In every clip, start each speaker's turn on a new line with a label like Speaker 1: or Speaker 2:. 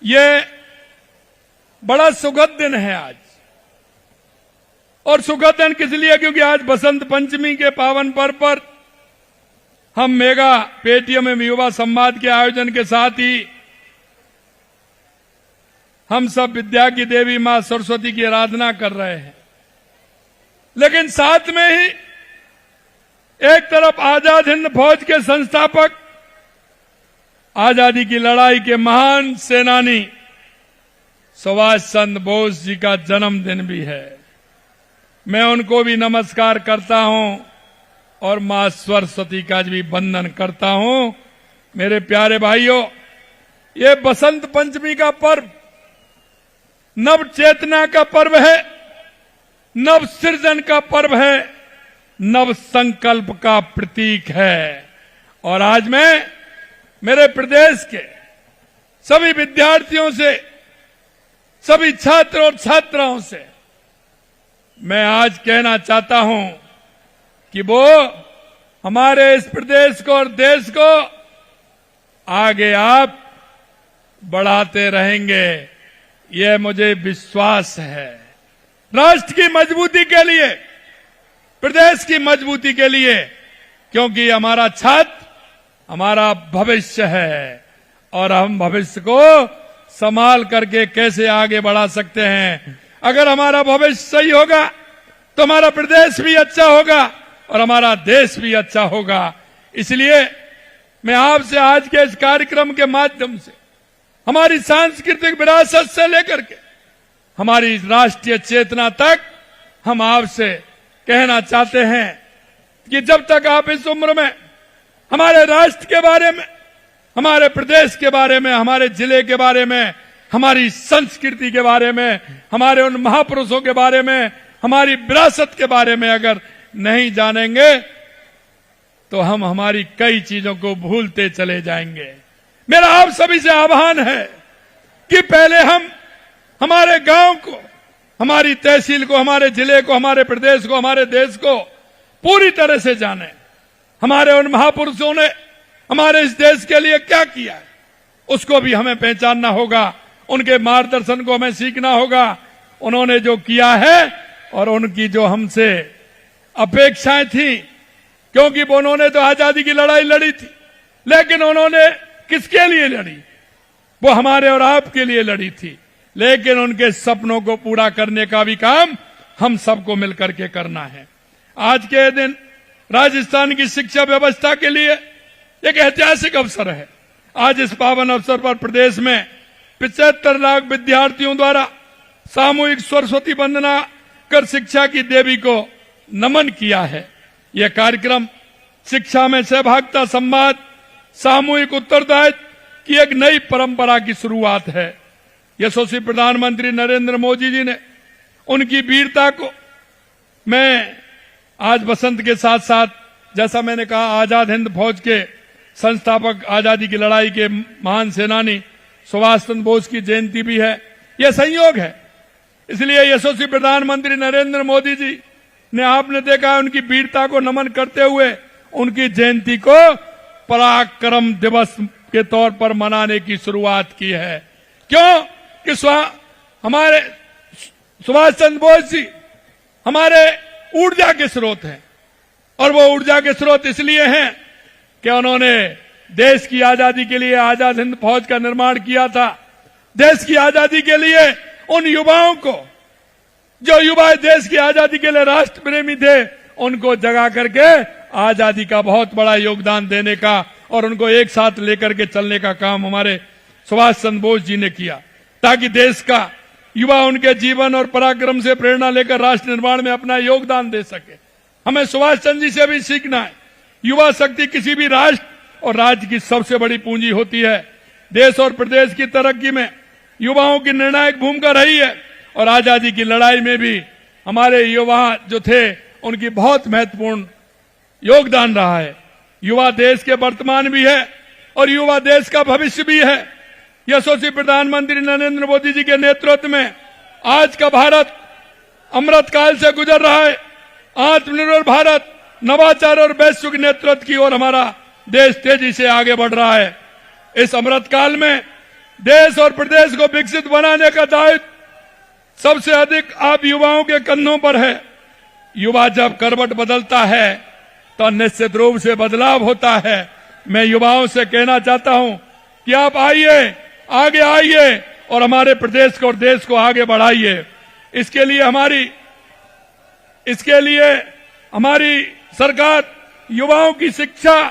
Speaker 1: ये बड़ा सुखद दिन है आज। और सुखद दिन किस लिए? क्योंकि आज बसंत पंचमी के पावन पर्व पर हम मेगा पेटीएम युवा संवाद के आयोजन के साथ ही हम सब विद्या की देवी मां सरस्वती की आराधना कर रहे हैं। लेकिन साथ में ही एक तरफ आजाद हिंद फौज के संस्थापक, आजादी की लड़ाई के महान सेनानी सुभाष चंद्र बोस जी का जन्मदिन भी है। मैं उनको भी नमस्कार करता हूं और मां सरस्वती का भी वंदन करता हूं। मेरे प्यारे भाइयों, ये बसंत पंचमी का पर्व नव चेतना का पर्व है, नव सृजन का पर्व है, नव संकल्प का प्रतीक है। और आज मैं मेरे प्रदेश के सभी विद्यार्थियों से, सभी छात्र और छात्राओं से मैं आज कहना चाहता हूं कि वो हमारे इस प्रदेश को और देश को आगे आप बढ़ाते रहेंगे, यह मुझे विश्वास है। राष्ट्र की मजबूती के लिए, प्रदेश की मजबूती के लिए, क्योंकि हमारा छात्र हमारा भविष्य है और हम भविष्य को संभाल करके कैसे आगे बढ़ा सकते हैं। अगर हमारा भविष्य सही होगा तो हमारा प्रदेश भी अच्छा होगा और हमारा देश भी अच्छा होगा। इसलिए मैं आपसे आज के इस कार्यक्रम के माध्यम से हमारी सांस्कृतिक विरासत से लेकर के हमारी राष्ट्रीय चेतना तक हम आपसे कहना चाहते हैं कि जब तक आप इस उम्र में हमारे राष्ट्र के बारे में, हमारे प्रदेश के बारे में, हमारे जिले के बारे में, हमारी संस्कृति के बारे में, हमारे उन महापुरुषों के बारे में, हमारी विरासत के बारे में अगर नहीं जानेंगे तो हम हमारी कई चीजों को भूलते चले जाएंगे। मेरा आप सभी से आह्वान है कि पहले हम हमारे गांव को, हमारी तहसील को, हमारे जिले को, हमारे प्रदेश को, हमारे देश को पूरी तरह से जाने। हमारे उन महापुरुषों ने हमारे इस देश के लिए क्या किया है उसको भी हमें पहचानना होगा, उनके मार्गदर्शन को हमें सीखना होगा। उन्होंने जो किया है और उनकी जो हमसे अपेक्षाएं थी, क्योंकि उन्होंने तो आजादी की लड़ाई लड़ी थी, लेकिन उन्होंने किसके लिए लड़ी? वो हमारे और आपके लिए लड़ी थी। लेकिन उनके सपनों को पूरा करने का भी काम हम सबको मिलकर के करना है। आज के दिन राजस्थान की शिक्षा व्यवस्था के लिए एक ऐतिहासिक अवसर है। आज इस पावन अवसर पर प्रदेश में 75 लाख विद्यार्थियों द्वारा सामूहिक सरस्वती वंदना कर शिक्षा की देवी को नमन किया है। यह कार्यक्रम शिक्षा में सहभागिता, संवाद, सामूहिक उत्तरदायित्व की एक नई परंपरा की शुरुआत है। यशस्वी प्रधानमंत्री नरेंद्र मोदी जी ने उनकी वीरता को मैं आज बसंत के साथ साथ, जैसा मैंने कहा, आजाद हिंद फौज के संस्थापक, आजादी की लड़ाई के महान सेनानी सुभाष चंद्र बोस की जयंती भी है। यह संयोग है। इसलिए यशस्वी प्रधानमंत्री नरेंद्र मोदी जी ने, आपने देखा, उनकी वीरता को नमन करते हुए उनकी जयंती को पराक्रम दिवस के तौर पर मनाने की शुरुआत की है। क्यों? कि हमारे सुभाष चंद्र बोस जी हमारे ऊर्जा के स्रोत हैं। और वो ऊर्जा के स्रोत इसलिए हैं कि उन्होंने देश की आजादी के लिए आजाद हिंद फौज का निर्माण किया था। देश की आजादी के लिए उन युवाओं को, जो युवा देश की आजादी के लिए राष्ट्र प्रेमी थे, उनको जगा करके आजादी का बहुत बड़ा योगदान देने का और उनको एक साथ लेकर के चलने का काम हमारे सुभाष चंद्र बोस जी ने किया, ताकि देश का युवा उनके जीवन और पराक्रम से प्रेरणा लेकर राष्ट्र निर्माण में अपना योगदान दे सके। हमें सुभाष चंद्र जी से भी सीखना है। युवा शक्ति किसी भी राष्ट्र और राज्य की सबसे बड़ी पूंजी होती है। देश और प्रदेश की तरक्की में युवाओं की निर्णायक भूमिका रही है और आजादी की लड़ाई में भी हमारे युवा जो थे उनकी बहुत महत्वपूर्ण योगदान रहा है। युवा देश के वर्तमान भी है और युवा देश का भविष्य भी है। यशस्वी प्रधानमंत्री नरेंद्र मोदी जी के नेतृत्व में आज का भारत अमृत काल से गुजर रहा है। आत्मनिर्भर भारत, नवाचार और वैश्विक नेतृत्व की ओर हमारा देश तेजी से आगे बढ़ रहा है। इस अमृत काल में देश और प्रदेश को विकसित बनाने का दायित्व सबसे अधिक आप युवाओं के कंधों पर है। युवा जब करवट बदलता है तो निश्चित रूप से बदलाव होता है। मैं युवाओं से कहना चाहता हूं कि आप आइए, आगे आइए और हमारे प्रदेश को और देश को आगे बढ़ाइए। इसके लिए हमारी सरकार युवाओं की शिक्षा,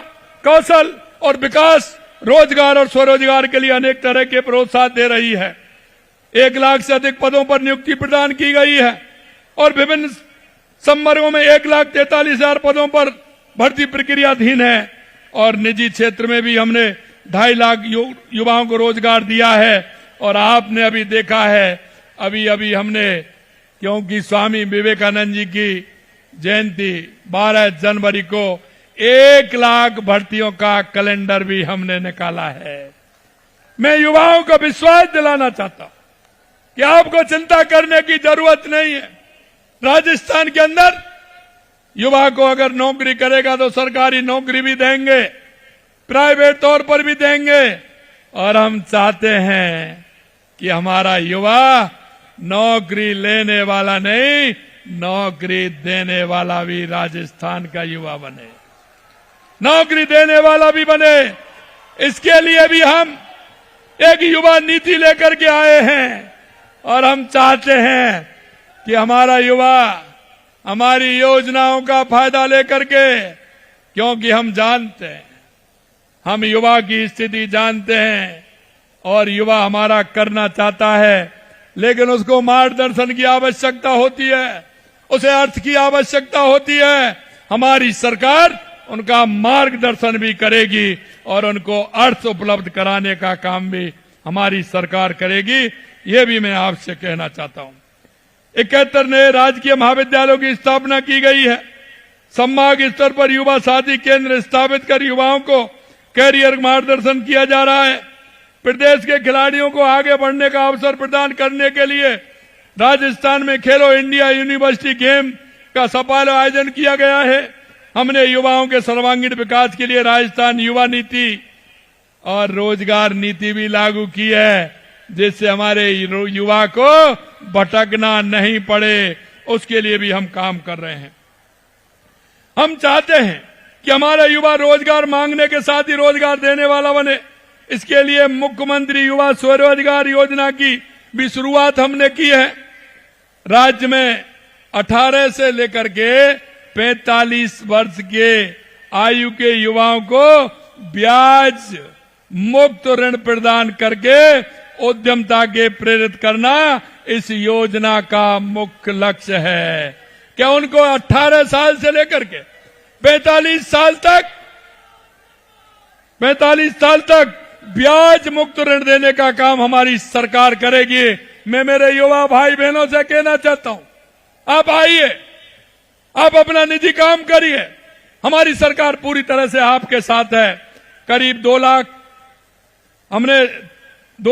Speaker 1: कौशल और विकास, रोजगार और स्वरोजगार के लिए अनेक तरह के प्रोत्साहन दे रही है। 1 लाख से अधिक पदों पर नियुक्ति प्रदान की गई है और विभिन्न संवर्गों में 1,43,000 पदों पर भर्ती प्रक्रियाधीन है और निजी क्षेत्र में भी हमने 2.5 लाख युवाओं को रोजगार दिया है। और आपने अभी देखा है, अभी हमने, क्योंकि स्वामी विवेकानंद जी की जयंती 12 जनवरी को 1 लाख भर्तियों का कैलेंडर भी हमने निकाला है। मैं युवाओं को विश्वास दिलाना चाहता हूं कि आपको चिंता करने की जरूरत नहीं है। राजस्थान के अंदर युवा को अगर नौकरी करेगा तो सरकारी नौकरी भी देंगे, प्राइवेट तौर पर भी देंगे। और हम चाहते हैं कि हमारा युवा नौकरी लेने वाला नहीं, नौकरी देने वाला भी राजस्थान का युवा बने, नौकरी देने वाला भी बने। इसके लिए भी हम एक युवा नीति लेकर के आए हैं और हम चाहते हैं कि हमारा युवा हमारी योजनाओं का फायदा लेकर के, क्योंकि हम जानते हैं, हम युवा की स्थिति जानते हैं और युवा हमारा करना चाहता है, लेकिन उसको मार्गदर्शन की आवश्यकता होती है, उसे अर्थ की आवश्यकता होती है। हमारी सरकार उनका मार्गदर्शन भी करेगी और उनको अर्थ उपलब्ध कराने का काम भी हमारी सरकार करेगी। ये भी मैं आपसे कहना चाहता हूं। 71 नए राजकीय महाविद्यालयों की स्थापना की गई है। संभाग स्तर पर युवा साथी केंद्र स्थापित कर युवाओं को कैरियर मार्गदर्शन किया जा रहा है। प्रदेश के खिलाड़ियों को आगे बढ़ने का अवसर प्रदान करने के लिए राजस्थान में खेलो इंडिया यूनिवर्सिटी गेम का सफल आयोजन किया गया है। हमने युवाओं के सर्वांगीण विकास के लिए राजस्थान युवा नीति और रोजगार नीति भी लागू की है, जिससे हमारे युवा को भटकना नहीं पड़े। उसके लिए भी हम काम कर रहे हैं। हम चाहते हैं कि हमारा युवा रोजगार मांगने के साथ ही रोजगार देने वाला बने। इसके लिए मुख्यमंत्री युवा स्वरोजगार योजना की भी शुरुआत हमने की है। राज्य में 18 से लेकर के 45 वर्ष के आयु के युवाओं को ब्याज मुक्त ऋण प्रदान करके उद्यमता के प्रेरित करना इस योजना का मुख्य लक्ष्य है। क्या उनको 18 साल से लेकर के 45 साल तक ब्याज मुक्त ऋण देने का काम हमारी सरकार करेगी। मैं मेरे युवा भाई बहनों से कहना चाहता हूं, आप आइए, आप अपना निजी काम करिए, हमारी सरकार पूरी तरह से आपके साथ है। करीब 2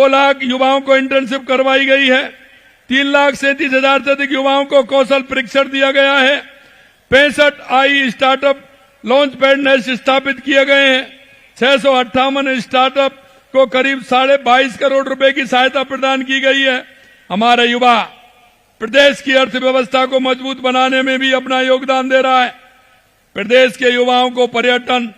Speaker 1: लाख युवाओं को इंटर्नशिप करवाई गई है। 3,37,000 से अधिक युवाओं को कौशल प्रशिक्षण दिया गया है। 65 आई स्टार्टअप लॉन्च पैड नेट स्थापित किए गए हैं। 658 स्टार्टअप को करीब 22.5 करोड़ रुपए की सहायता प्रदान की गई है। हमारा युवा प्रदेश की अर्थव्यवस्था को मजबूत बनाने में भी अपना योगदान दे रहा है। प्रदेश के युवाओं को पर्यटन,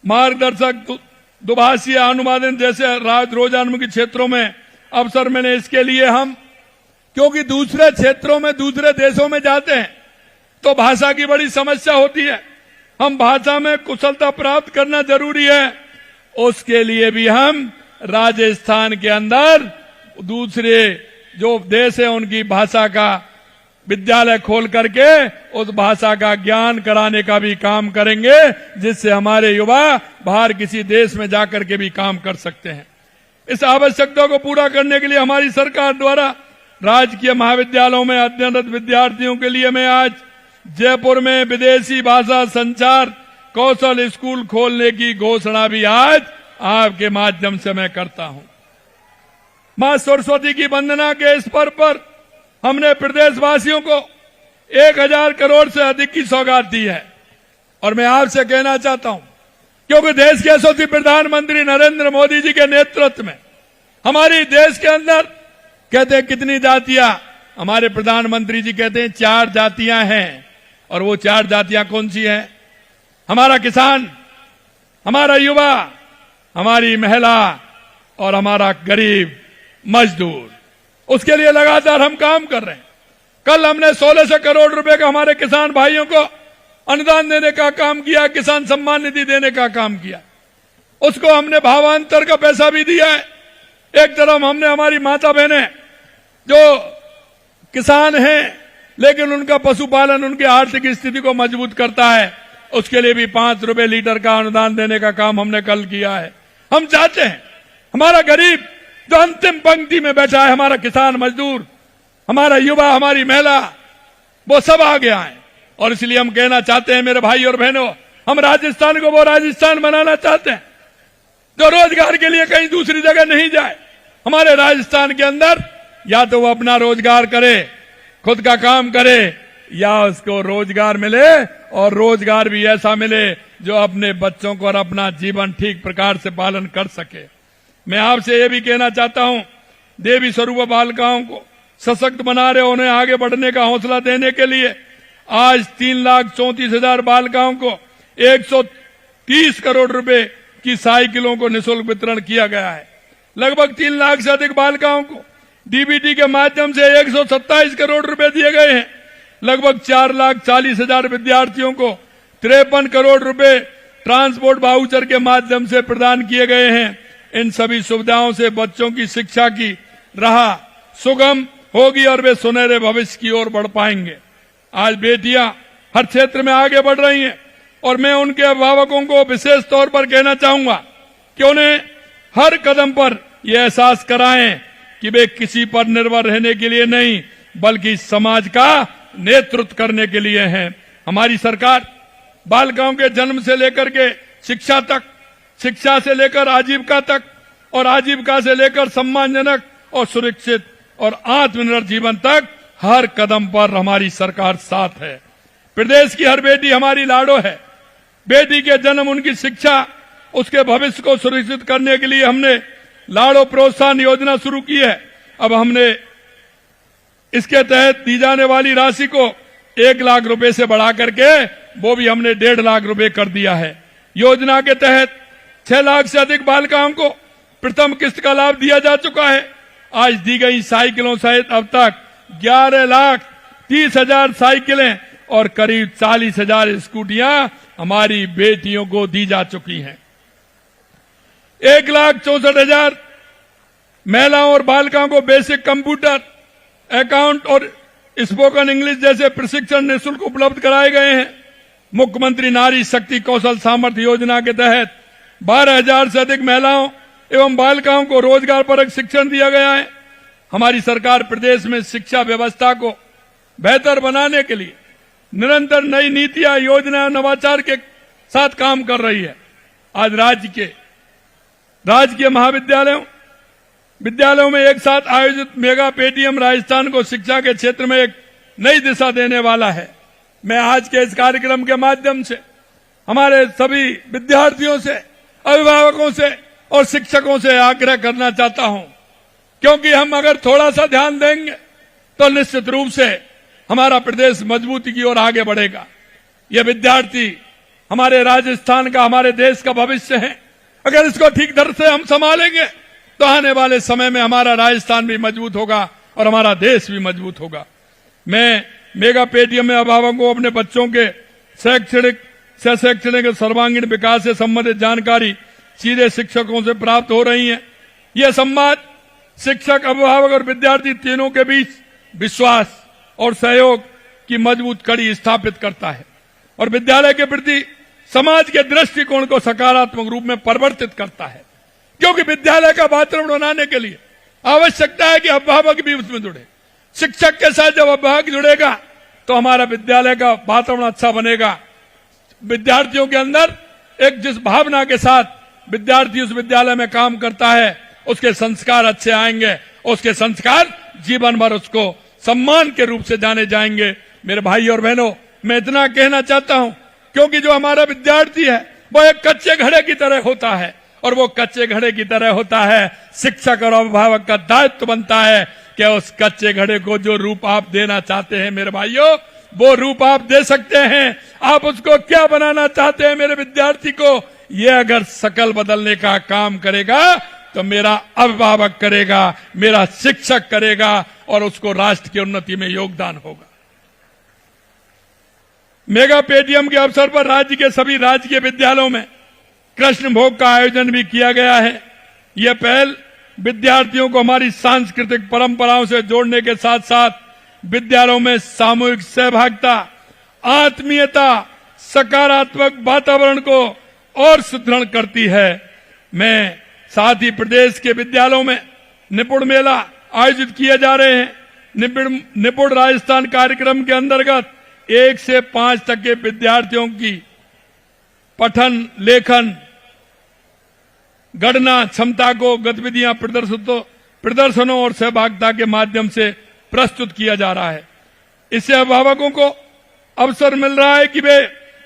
Speaker 1: मार्गदर्शक, दुभाषीय अनुवादन जैसे रोजगारोन्मुखी क्षेत्रों में अवसर मिले। इसके लिए हम, क्योंकि दूसरे क्षेत्रों में, दूसरे देशों में जाते हैं तो भाषा की बड़ी समस्या होती है, हम भाषा में कुशलता प्राप्त करना जरूरी है। उसके लिए भी हम राजस्थान के अंदर दूसरे जो देश है उनकी भाषा का विद्यालय खोल करके उस भाषा का ज्ञान कराने का भी काम करेंगे, जिससे हमारे युवा बाहर किसी देश में जाकर के भी काम कर सकते हैं। इस आवश्यकता को पूरा करने के लिए हमारी सरकार द्वारा राजकीय महाविद्यालयों में अध्ययनरत विद्यार्थियों के लिए मैं आज जयपुर में विदेशी भाषा संचार कौशल स्कूल खोलने की घोषणा भी आज आपके माध्यम से मैं करता हूं। मां सरस्वती की वंदना के इस पर्व पर हमने प्रदेशवासियों को 1,000 करोड़ से अधिक की सौगात दी है। और मैं आपसे कहना चाहता हूं, क्योंकि देश के यशस्वी प्रधानमंत्री नरेंद्र मोदी जी के नेतृत्व में हमारी देश के अंदर कहते हैं कितनी जातियां, हमारे प्रधानमंत्री जी कहते हैं 4 जातियां हैं। और वो 4 जातियां कौन सी हैं? हमारा किसान, हमारा युवा, हमारी महिला और हमारा गरीब मजदूर। उसके लिए लगातार हम काम कर रहे हैं। कल हमने 1600 करोड़ रुपए का हमारे किसान भाइयों को अनुदान देने का काम किया, किसान सम्मान निधि देने का काम किया। उसको हमने भावांतर का पैसा भी दिया है। एक तरफ हमने हमारी माता बहनें जो किसान हैं लेकिन उनका पशुपालन उनकी आर्थिक स्थिति को मजबूत करता है, उसके लिए भी 5 रुपए लीटर का अनुदान देने का काम हमने कल किया है। हम चाहते हैं हमारा गरीब जो अंतिम पंक्ति में बैठा है, हमारा किसान मजदूर, हमारा युवा, हमारी महिला, वो सब आगे आए। और इसलिए हम कहना चाहते हैं मेरे भाई और बहनों, हम राजस्थान को वो राजस्थान बनाना चाहते हैं जो रोजगार के लिए कहीं दूसरी जगह नहीं जाए। हमारे राजस्थान के अंदर या तो वो अपना रोजगार करे, खुद का काम करे, या उसको रोजगार मिले और रोजगार भी ऐसा मिले जो अपने बच्चों को और अपना जीवन ठीक प्रकार से पालन कर सके। मैं आपसे ये भी कहना चाहता हूं, देवी स्वरूप बालिकाओं को सशक्त बना रहे, उन्हें आगे बढ़ने का हौसला देने के लिए आज 3,34,000 बालिकाओं को 130 करोड़ रुपए की साइकिलों को निःशुल्क वितरण किया गया है। लगभग 3 लाख से अधिक बालिकाओं को डीबीटी के माध्यम से 127 करोड़ रुपए दिए गए हैं। लगभग 4,40,000 विद्यार्थियों को 53 करोड़ रुपए ट्रांसपोर्ट वाउचर के माध्यम से प्रदान किए गए हैं। इन सभी सुविधाओं से बच्चों की शिक्षा की राह सुगम होगी और वे सुनहरे भविष्य की ओर बढ़ पाएंगे। आज बेटियां हर क्षेत्र में आगे बढ़ रही हैं और मैं उनके अभिभावकों को विशेष तौर पर कहना चाहूंगा कि उन्हें हर कदम पर यह एहसास कराएं कि वे किसी पर निर्भर रहने के लिए नहीं बल्कि समाज का नेतृत्व करने के लिए हैं। हमारी सरकार बालिकाओं के जन्म से लेकर के शिक्षा तक, शिक्षा से लेकर आजीविका तक और आजीविका से लेकर सम्मानजनक और सुरक्षित और आत्मनिर्भर जीवन तक हर कदम पर हमारी सरकार साथ है। प्रदेश की हर बेटी हमारी लाडो है। बेटी के जन्म, उनकी शिक्षा, उसके भविष्य को सुरक्षित करने के लिए हमने लाडो प्रोत्साहन योजना शुरू की है। अब हमने इसके तहत दी जाने वाली राशि को 1 लाख रुपए से बढ़ा करके वो भी हमने 1.5 लाख रुपए कर दिया है। योजना के तहत 6 लाख से अधिक बालिकाओं को प्रथम किस्त का लाभ दिया जा चुका है। आज दी गई साइकिलों सहित अब तक 11,30,000 साइकिलें और करीब 40,000 स्कूटियां हमारी बेटियों को दी जा चुकी हैं। 1,64,000 महिलाओं और बालिकाओं को बेसिक कंप्यूटर, अकाउंट और स्पोकन इंग्लिश जैसे प्रशिक्षण निःशुल्क उपलब्ध कराए गए हैं। मुख्यमंत्री नारी शक्ति कौशल सामर्थ्य योजना के तहत 12,000 से अधिक महिलाओं एवं बालिकाओं को रोजगार परक शिक्षण दिया गया है। हमारी सरकार प्रदेश में शिक्षा व्यवस्था को बेहतर बनाने के लिए निरंतर नई नीतियां, योजनाएं, नवाचार के साथ काम कर रही है। आज राजकीय विद्यालयों में एक साथ आयोजित मेगा पेटीएम राजस्थान को शिक्षा के क्षेत्र में एक नई दिशा देने वाला है। मैं आज के इस कार्यक्रम के माध्यम से हमारे सभी विद्यार्थियों से, अभिभावकों से और शिक्षकों से आग्रह करना चाहता हूं, क्योंकि हम अगर थोड़ा सा ध्यान देंगे तो निश्चित रूप से हमारा प्रदेश मजबूती की ओर आगे बढ़ेगा। ये विद्यार्थी हमारे राजस्थान का, हमारे देश का भविष्य है। अगर इसको ठीक तरह से हम संभालेंगे तो आने वाले समय में हमारा राजस्थान भी मजबूत होगा और हमारा देश भी मजबूत होगा। मैं मेगा पेटीएम में अभिभावकों को अपने बच्चों के शैक्षणिक सर्वांगीण विकास से संबंधित जानकारी सीधे शिक्षकों से प्राप्त हो रही है। यह संवाद शिक्षक, अभिभावक और विद्यार्थी तीनों के बीच विश्वास और सहयोग की मजबूत कड़ी स्थापित करता है और विद्यालय के प्रति समाज के दृष्टिकोण को सकारात्मक रूप में परिवर्तित करता है। क्योंकि विद्यालय का वातावरण बनाने के लिए आवश्यकता है कि अभिभावक भी उसमें जुड़े। शिक्षक के साथ जब अभिभावक जुड़ेगा तो हमारा विद्यालय का वातावरण अच्छा बनेगा। विद्यार्थियों के अंदर एक जिस भावना के साथ विद्यार्थी उस विद्यालय में काम करता है, उसके संस्कार अच्छे आएंगे, उसके संस्कार जीवन भर उसको सम्मान के रूप से जाने जाएंगे। मेरे भाई और बहनों, मैं इतना कहना चाहता हूं, क्योंकि जो हमारा विद्यार्थी है वो एक कच्चे घड़े की तरह होता है और वो कच्चे घड़े की तरह होता है। शिक्षक और अभिभावक का दायित्व बनता है कि उस कच्चे घड़े को जो रूप आप देना चाहते हैं मेरे भाइयों, वो रूप आप दे सकते हैं। आप उसको क्या बनाना चाहते हैं मेरे विद्यार्थी को, ये अगर शकल बदलने का काम करेगा तो मेरा अभिभावक करेगा, मेरा शिक्षक करेगा और उसको राष्ट्र की उन्नति में योगदान होगा। मेगा पेटीएम के अवसर पर राज्य के सभी राजकीय विद्यालयों में कृष्ण भोग का आयोजन भी किया गया है। यह पहल विद्यार्थियों को हमारी सांस्कृतिक परंपराओं से जोड़ने के साथ साथ विद्यालयों में सामूहिक सहभागिता, आत्मीयता, सकारात्मक वातावरण को और सुदृढ़ करती है। मैं साथ ही प्रदेश के विद्यालयों में निपुण मेला आयोजित किए जा रहे हैं। निपुण राजस्थान कार्यक्रम के अंतर्गत 1 से 5 तक के विद्यार्थियों की पठन, लेखन, गणना क्षमता को गतिविधियां प्रदर्शनों और सहभागिता के माध्यम से प्रस्तुत किया जा रहा है। इससे अभिभावकों को अवसर मिल रहा है कि वे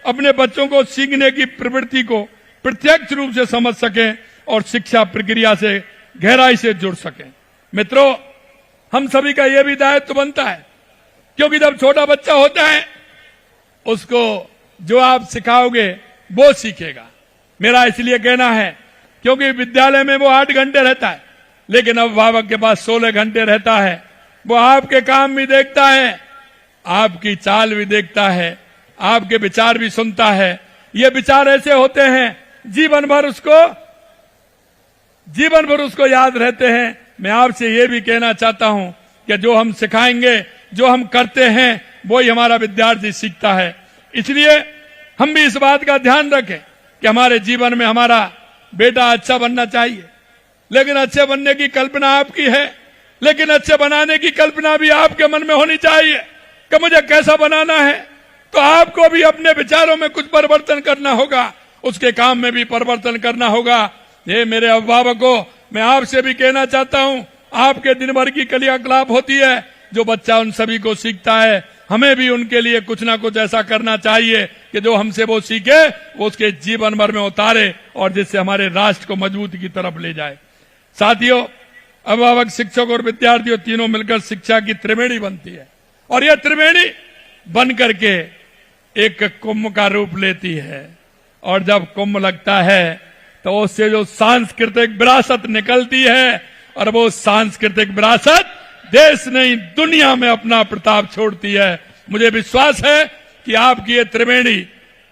Speaker 1: अपने बच्चों को सीखने की प्रवृत्ति को प्रत्यक्ष रूप से समझ सकें और शिक्षा प्रक्रिया से गहराई से जुड़ सकें। मित्रों, हम सभी का यह भी दायित्व बनता है, क्योंकि जब छोटा बच्चा होता है उसको जो आप सिखाओगे वो सीखेगा। मेरा इसलिए कहना है क्योंकि विद्यालय में वो 8 घंटे रहता है, लेकिन अभिभावक के पास 16 घंटे रहता है। वो आपके काम भी देखता है, आपकी चाल भी देखता है, आपके विचार भी सुनता है। ये विचार ऐसे होते हैं जीवन भर उसको याद रहते हैं। मैं आपसे ये भी कहना चाहता हूं कि जो हम सिखाएंगे, जो हम करते हैं, वो ही हमारा विद्यार्थी सीखता है। इसलिए हम भी इस बात का ध्यान रखें कि हमारे जीवन में हमारा बेटा अच्छा बनना चाहिए, लेकिन अच्छे बनने की कल्पना आपकी है, लेकिन अच्छे बनाने की कल्पना भी आपके मन में होनी चाहिए कि मुझे कैसा बनाना है। तो आपको भी अपने विचारों में कुछ परिवर्तन करना होगा, उसके काम में भी परिवर्तन करना होगा। ये मेरे अभिभावकों, मैं आपसे भी कहना चाहता हूं, आपके दिन भर की क्रियाकलाप होती है, जो बच्चा उन सभी को सीखता है, हमें भी उनके लिए कुछ ना कुछ ऐसा करना चाहिए कि जो हमसे वो सीखे वो उसके जीवन भर में उतारे और जिससे हमारे राष्ट्र को मजबूती की तरफ ले जाए। साथियों, अभिभावक, शिक्षक और विद्यार्थियों तीनों मिलकर शिक्षा की त्रिवेणी बनती है, और यह त्रिवेणी बन करके एक कुंभ का रूप लेती है। और जब कुंभ लगता है तो उससे जो सांस्कृतिक विरासत निकलती है, और वो सांस्कृतिक विरासत देश नहीं दुनिया में अपना प्रताप छोड़ती है। मुझे विश्वास है कि आपकी ये त्रिवेणी,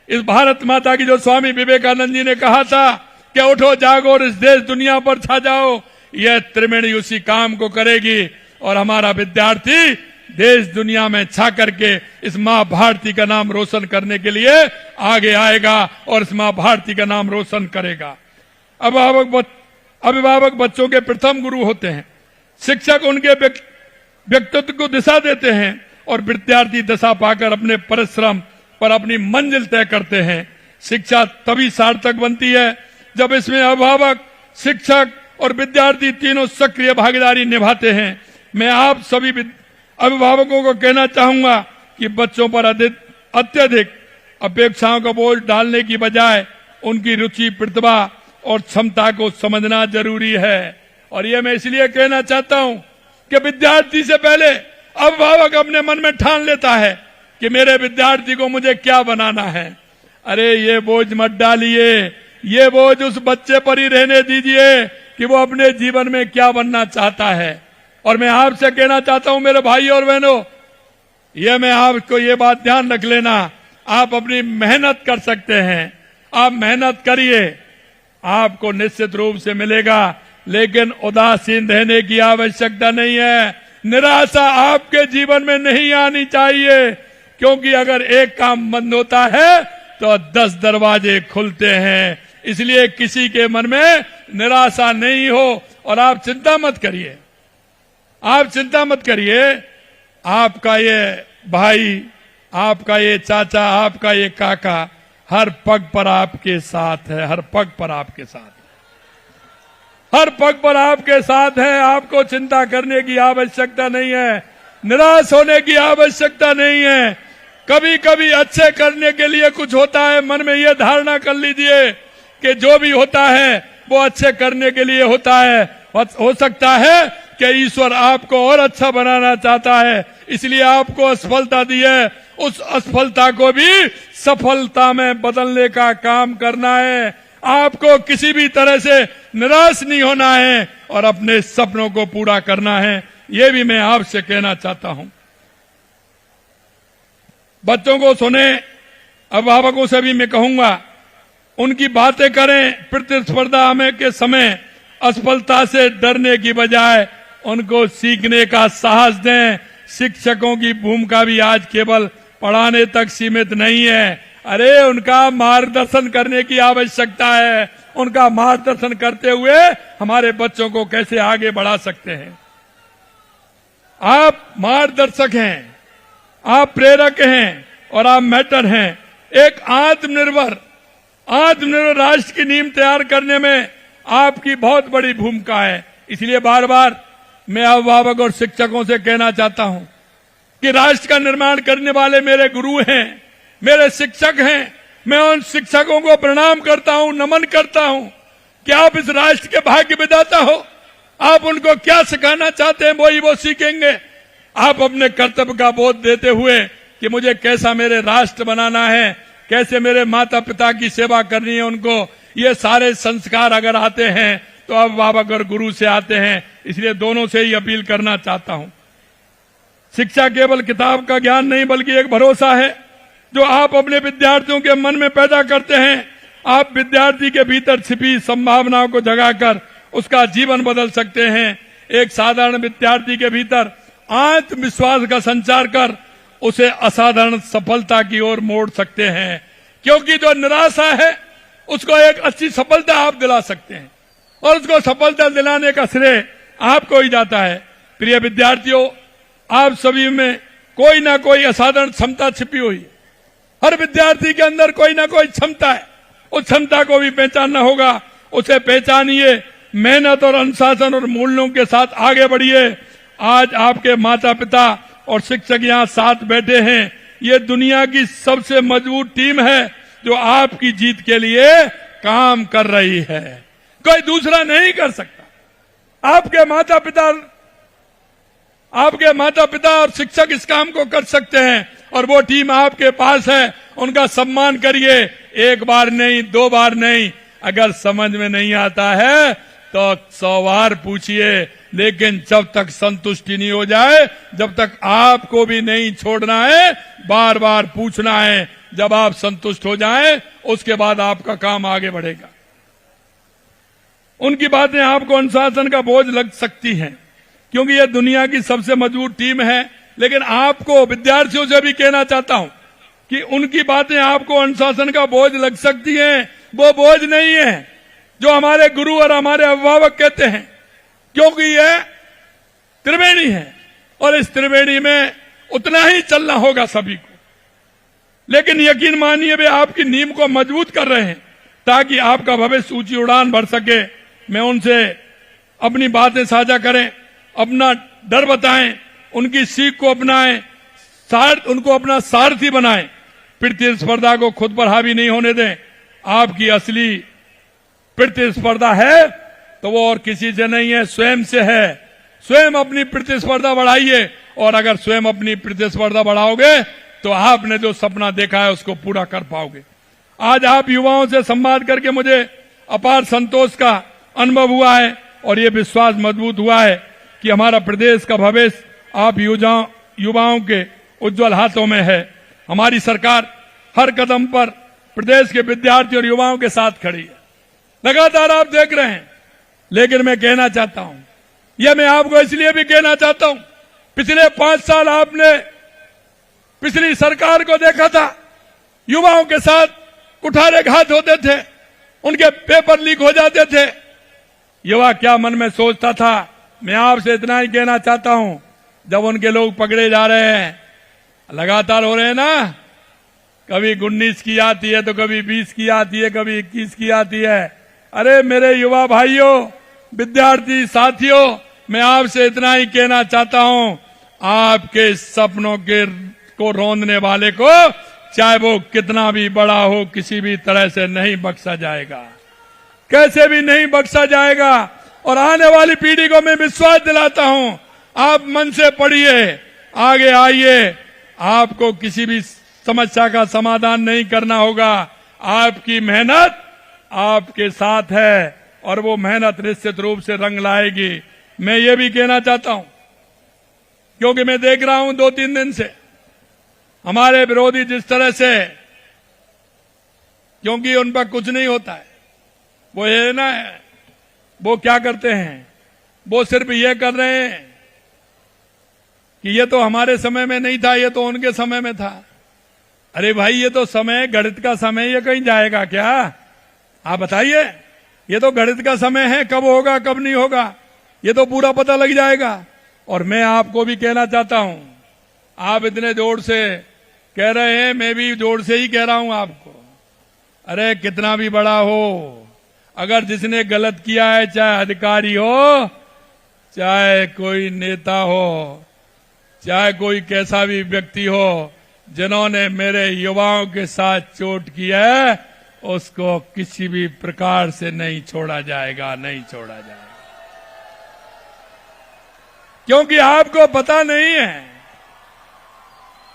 Speaker 1: इस भारत माता की जो स्वामी विवेकानंद जी ने कहा था कि उठो जागो और इस देश दुनिया पर छा जाओ, यह त्रिवेणी उसी काम को करेगी और हमारा विद्यार्थी देश दुनिया में छा करके इस मां भारती का नाम रोशन करने के लिए आगे आएगा और इस मां भारती का नाम रोशन करेगा। अभिभावक बच्चों के प्रथम गुरु होते हैं। शिक्षक उनके व्यक्तित्व को दिशा देते हैं और विद्यार्थी दिशा पाकर अपने परिश्रम पर अपनी मंजिल तय करते हैं। शिक्षा तभी सार्थक बनती है जब इसमें अभिभावक, शिक्षक और विद्यार्थी तीनों सक्रिय भागीदारी निभाते हैं। मैं आप सभी अभिभावकों को कहना चाहूंगा कि बच्चों पर अत्यधिक अपेक्षाओं का बोझ डालने की बजाय उनकी रुचि, प्रतिभा और क्षमता को समझना जरूरी है। और ये मैं इसलिए कहना चाहता हूं कि विद्यार्थी से पहले अभिभावक अपने मन में ठान लेता है कि मेरे विद्यार्थी को मुझे क्या बनाना है। अरे ये बोझ मत डालिए, ये बोझ उस बच्चे पर ही रहने दीजिए कि वो अपने जीवन में क्या बनना चाहता है। और मैं आपसे कहना चाहता हूं मेरे भाई और बहनों, ये मैं आपको ये बात ध्यान रख लेना, आप अपनी मेहनत कर सकते हैं, आप मेहनत करिए, आपको निश्चित रूप से मिलेगा, लेकिन उदासीन रहने की आवश्यकता नहीं है। निराशा आपके जीवन में नहीं आनी चाहिए, क्योंकि अगर एक काम बंद होता है तो 10 दरवाजे खुलते हैं। इसलिए किसी के मन में निराशा नहीं हो और आप चिंता मत करिए, आप चिंता मत करिए। आपका ये भाई, आपका ये चाचा, आपका ये काका हर पग पर आपके साथ है, हर पग पर आपके साथ, हर पग पर आपके साथ है। आपको चिंता करने की आवश्यकता नहीं है, निराश होने की आवश्यकता नहीं है। कभी कभी अच्छे करने के लिए कुछ होता है, मन में यह धारणा कर लीजिए कि जो भी होता है वो अच्छे करने के लिए होता है। हो सकता है कि ईश्वर आपको और अच्छा बनाना चाहता है, इसलिए आपको असफलता दी है। उस असफलता को भी सफलता में बदलने का काम करना है। आपको किसी भी तरह से निराश नहीं होना है और अपने सपनों को पूरा करना है। ये भी मैं आपसे कहना चाहता हूं। बच्चों को सुने, अभिभावकों से भी मैं कहूंगा, उनकी बातें करें। प्रतिस्पर्धा में के समय असफलता से डरने की बजाय उनको सीखने का साहस दें। शिक्षकों की भूमिका भी आज केवल पढ़ाने तक सीमित नहीं है। अरे उनका मार्गदर्शन करने की आवश्यकता है। उनका मार्गदर्शन करते हुए हमारे बच्चों को कैसे आगे बढ़ा सकते हैं। आप मार्गदर्शक हैं, आप प्रेरक हैं और आप मेंटर हैं। एक आत्मनिर्भर राष्ट्र की नींव तैयार करने में आपकी बहुत बड़ी भूमिका है। इसलिए बार बार मैं अभिभावक और शिक्षकों से कहना चाहता हूं कि राष्ट्र का निर्माण करने वाले मेरे गुरु हैं, मेरे शिक्षक हैं। मैं उन शिक्षकों को प्रणाम करता हूं, नमन करता हूं कि आप इस राष्ट्र के भाग्य विधाता हो। आप उनको क्या सिखाना चाहते हैं वही वो सीखेंगे। आप अपने कर्तव्य का बोध देते हुए कि मुझे कैसा मेरे राष्ट्र बनाना है, कैसे मेरे माता पिता की सेवा करनी है उनको, ये सारे संस्कार अगर आते हैं तो अभिभावक और गुरु से आते हैं। इसलिए दोनों से ही अपील करना चाहता हूं। शिक्षा केवल किताब का ज्ञान नहीं बल्कि एक भरोसा है जो आप अपने विद्यार्थियों के मन में पैदा करते हैं। आप विद्यार्थी के भीतर छिपी संभावनाओं को जगाकर उसका जीवन बदल सकते हैं। एक साधारण विद्यार्थी के भीतर आत्मविश्वास का संचार कर उसे असाधारण सफलता की ओर मोड़ सकते हैं। क्योंकि जो निराशा है उसको एक अच्छी सफलता आप दिला सकते हैं और उसको सफलता दिलाने का श्रेय आपको ही जाता है। प्रिय विद्यार्थियों, आप सभी में कोई ना कोई असाधारण क्षमता छिपी हुई है। हर विद्यार्थी के अंदर कोई ना कोई क्षमता है। उस क्षमता को भी पहचानना होगा। उसे पहचानिए, मेहनत और अनुशासन और मूल्यों के साथ आगे बढ़िए। आज आपके माता पिता और शिक्षक यहाँ साथ बैठे हैं। ये दुनिया की सबसे मजबूत टीम है जो आपकी जीत के लिए काम कर रही है। कोई दूसरा नहीं कर सकता। आपके माता पिता और शिक्षक इस काम को कर सकते हैं और वो टीम आपके पास है। उनका सम्मान करिए। एक बार नहीं, 2 बार नहीं। अगर समझ में नहीं आता है तो 100 बार पूछिए, लेकिन जब तक संतुष्टि नहीं हो जाए, जब तक आपको भी नहीं छोड़ना है, बार बार पूछना है। जब आप संतुष्ट हो जाएं, उसके बाद आपका काम आगे बढ़ेगा। उनकी बातें आपको अनुशासन का बोझ लग सकती हैं क्योंकि यह दुनिया की सबसे मजबूत टीम है। लेकिन आपको विद्यार्थियों से भी कहना चाहता हूं कि उनकी बातें आपको अनुशासन का बोझ लग सकती हैं। वो बोझ नहीं है जो हमारे गुरु और हमारे अभिभावक कहते हैं, क्योंकि यह त्रिवेणी है और इस त्रिवेणी में उतना ही चलना होगा सभी को। लेकिन यकीन मानिए वे आपकी नींव को मजबूत कर रहे हैं ताकि आपका भविष्य ऊंची उड़ान भर सके। मैं उनसे अपनी बातें साझा करें, अपना डर बताएं, उनकी सीख को अपनाएं, उनको अपना सारथी बनाएं। प्रतिस्पर्धा को खुद पर हावी नहीं होने दें। आपकी असली प्रतिस्पर्धा है तो वो और किसी से नहीं है, स्वयं से है। स्वयं अपनी प्रतिस्पर्धा बढ़ाइए और अगर स्वयं अपनी प्रतिस्पर्धा बढ़ाओगे तो आपने जो सपना देखा है उसको पूरा कर पाओगे। आज आप युवाओं से संवाद करके मुझे अपार संतोष का अनुभव हुआ है और ये विश्वास मजबूत हुआ है कि हमारा प्रदेश का भविष्य आप युवाओं के उज्जवल हाथों में है। हमारी सरकार हर कदम पर प्रदेश के विद्यार्थियों और युवाओं के साथ खड़ी है। लगातार आप देख रहे हैं। लेकिन मैं कहना चाहता हूं, यह मैं आपको इसलिए भी कहना चाहता हूं, पिछले 5 साल आपने पिछली सरकार को देखा था। युवाओं के साथ कुठाराघात होते थे, उनके पेपर लीक हो जाते थे। युवा क्या मन में सोचता था, मैं आपसे इतना ही कहना चाहता हूं, जब उनके लोग पकड़े जा रहे हैं, लगातार हो रहे हैं ना, कभी 19 की आती है तो कभी 20 की आती है, कभी 21 की आती है। अरे मेरे युवा भाइयों, विद्यार्थी साथियों, मैं आपसे इतना ही कहना चाहता हूं, आपके सपनों को रौंदने वाले को चाहे वो कितना भी बड़ा हो किसी भी तरह से नहीं बख्शा जाएगा। कैसे भी नहीं बख्शा जाएगा। और आने वाली पीढ़ी को मैं विश्वास दिलाता हूं, आप मन से पढ़िए, आगे आइए, आपको किसी भी समस्या का समाधान नहीं करना होगा। आपकी मेहनत आपके साथ है और वो मेहनत निश्चित रूप से रंग लाएगी। मैं ये भी कहना चाहता हूं, क्योंकि मैं देख रहा हूं 2-3 दिन से हमारे विरोधी जिस तरह से, क्योंकि उन पर कुछ नहीं होता है, वो ये ना है, वो क्या करते हैं, वो सिर्फ ये कर रहे हैं कि ये तो हमारे समय में नहीं था, ये तो उनके समय में था। अरे भाई, ये तो समय गणित का समय, ये कहीं जाएगा क्या? आप बताइए, ये तो गणित का समय है, कब होगा कब नहीं होगा ये तो पूरा पता लग जाएगा। और मैं आपको भी कहना चाहता हूं, आप इतने जोर से कह रहे हैं, मैं भी जोर से ही कह रहा हूं आपको, अरे कितना भी बड़ा हो, अगर जिसने गलत किया है, चाहे अधिकारी हो, चाहे कोई नेता हो, चाहे कोई कैसा भी व्यक्ति हो, जिन्होंने मेरे युवाओं के साथ चोट की है, उसको किसी भी प्रकार से नहीं छोड़ा जाएगा, नहीं छोड़ा जाएगा। क्योंकि आपको पता नहीं है,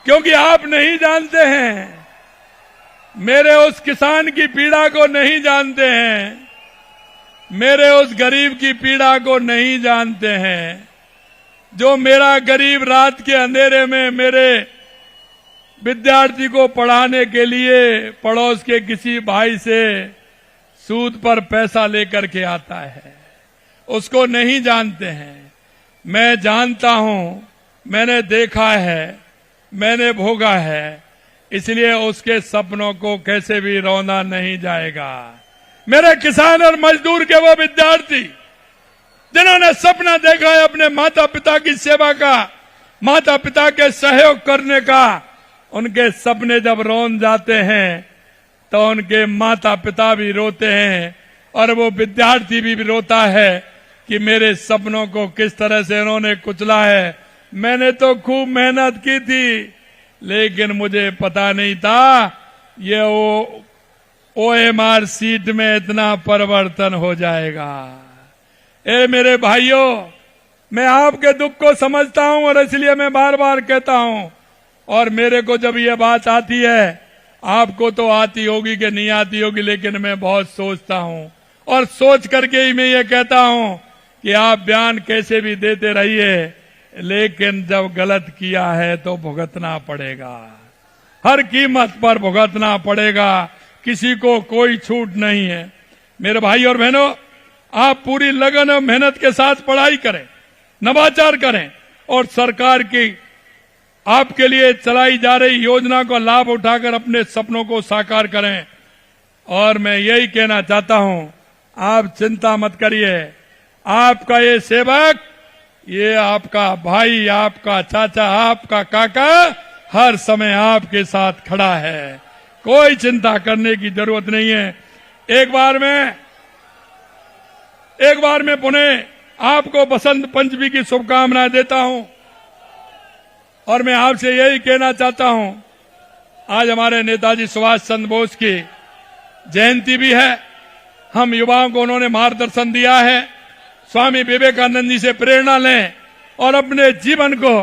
Speaker 1: क्योंकि आप नहीं जानते हैं, मेरे उस किसान की पीड़ा को नहीं जानते हैं, मेरे उस गरीब की पीड़ा को नहीं जानते हैं, जो मेरा गरीब रात के अंधेरे में मेरे विद्यार्थी को पढ़ाने के लिए पड़ोस के किसी भाई से सूद पर पैसा लेकर के आता है, उसको नहीं जानते हैं। मैं जानता हूं, मैंने देखा है, मैंने भोगा है, इसलिए उसके सपनों को कैसे भी रौंदा नहीं जाएगा। मेरे किसान और मजदूर के वो विद्यार्थी जिन्होंने सपना देखा है अपने माता पिता की सेवा का, माता पिता के सहयोग करने का, उनके सपने जब रौंद जाते हैं तो उनके माता पिता भी रोते हैं और वो विद्यार्थी भी रोता है कि मेरे सपनों को किस तरह से उन्होंने कुचला है। मैंने तो खूब मेहनत की थी, लेकिन मुझे पता नहीं था ये OMR सीट में इतना परिवर्तन हो जाएगा। ए मेरे भाइयों, मैं आपके दुख को समझता हूं और इसलिए मैं बार बार कहता हूं, और मेरे को जब ये बात आती है, आपको तो आती होगी कि नहीं आती होगी, लेकिन मैं बहुत सोचता हूं और सोच करके ही मैं ये कहता हूं कि आप बयान कैसे भी देते रहिए, लेकिन जब गलत किया है तो भुगतना पड़ेगा, हर कीमत पर भुगतना पड़ेगा, किसी को कोई छूट नहीं है। मेरे भाई और बहनों, आप पूरी लगन और मेहनत के साथ पढ़ाई करें, नवाचार करें और सरकार की आपके लिए चलाई जा रही योजना का लाभ उठाकर अपने सपनों को साकार करें। और मैं यही कहना चाहता हूं, आप चिंता मत करिए, आपका ये सेवक, ये आपका भाई, आपका चाचा, आपका काका हर समय आपके साथ खड़ा है, कोई चिंता करने की जरूरत नहीं है। एक बार मैं पुनः आपको बसंत पंचमी की शुभकामनाएं देता हूं और मैं आपसे यही कहना चाहता हूं, आज हमारे नेताजी सुभाष चंद्र बोस की जयंती भी है। हम युवाओं को उन्होंने मार्गदर्शन दिया है, स्वामी विवेकानंद जी से प्रेरणा लें और अपने जीवन को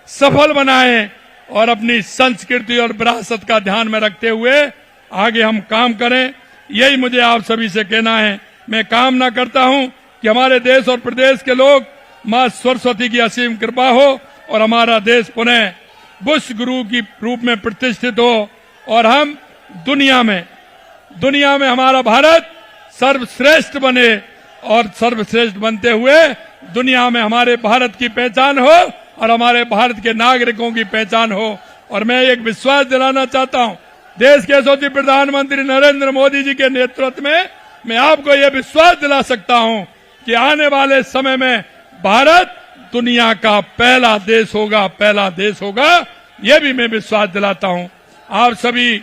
Speaker 1: सफल बनाएं और अपनी संस्कृति और विरासत का ध्यान में रखते हुए आगे हम काम करें। यही मुझे आप सभी से कहना है। मैं कामना करता हूं कि हमारे देश और प्रदेश के लोग मां सरस्वती की असीम कृपा हो और हमारा देश पुनः बुश गुरु की रूप में प्रतिष्ठित हो और हम दुनिया में हमारा भारत सर्वश्रेष्ठ बने और सर्वश्रेष्ठ बनते हुए दुनिया में हमारे भारत की पहचान हो और हमारे भारत के नागरिकों की पहचान हो। और मैं एक विश्वास दिलाना चाहता हूं, देश के यशस्वी प्रधानमंत्री नरेंद्र मोदी जी के नेतृत्व में मैं आपको यह विश्वास दिला सकता हूं कि आने वाले समय में भारत दुनिया का पहला देश होगा, यह भी मैं विश्वास दिलाता हूं। आप सभी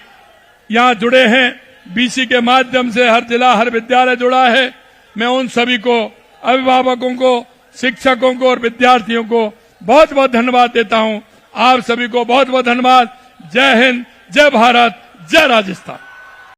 Speaker 1: यहां जुड़े हैं, बीसी के माध्यम से हर जिला हर विद्यालय जुड़ा है। मैं उन सभी को, अभिभावकों को, शिक्षकों को और विद्यार्थियों को बहुत बहुत धन्यवाद देता हूं। आप सभी को बहुत बहुत धन्यवाद। जय हिंद, जय भारत, जय राजस्थान।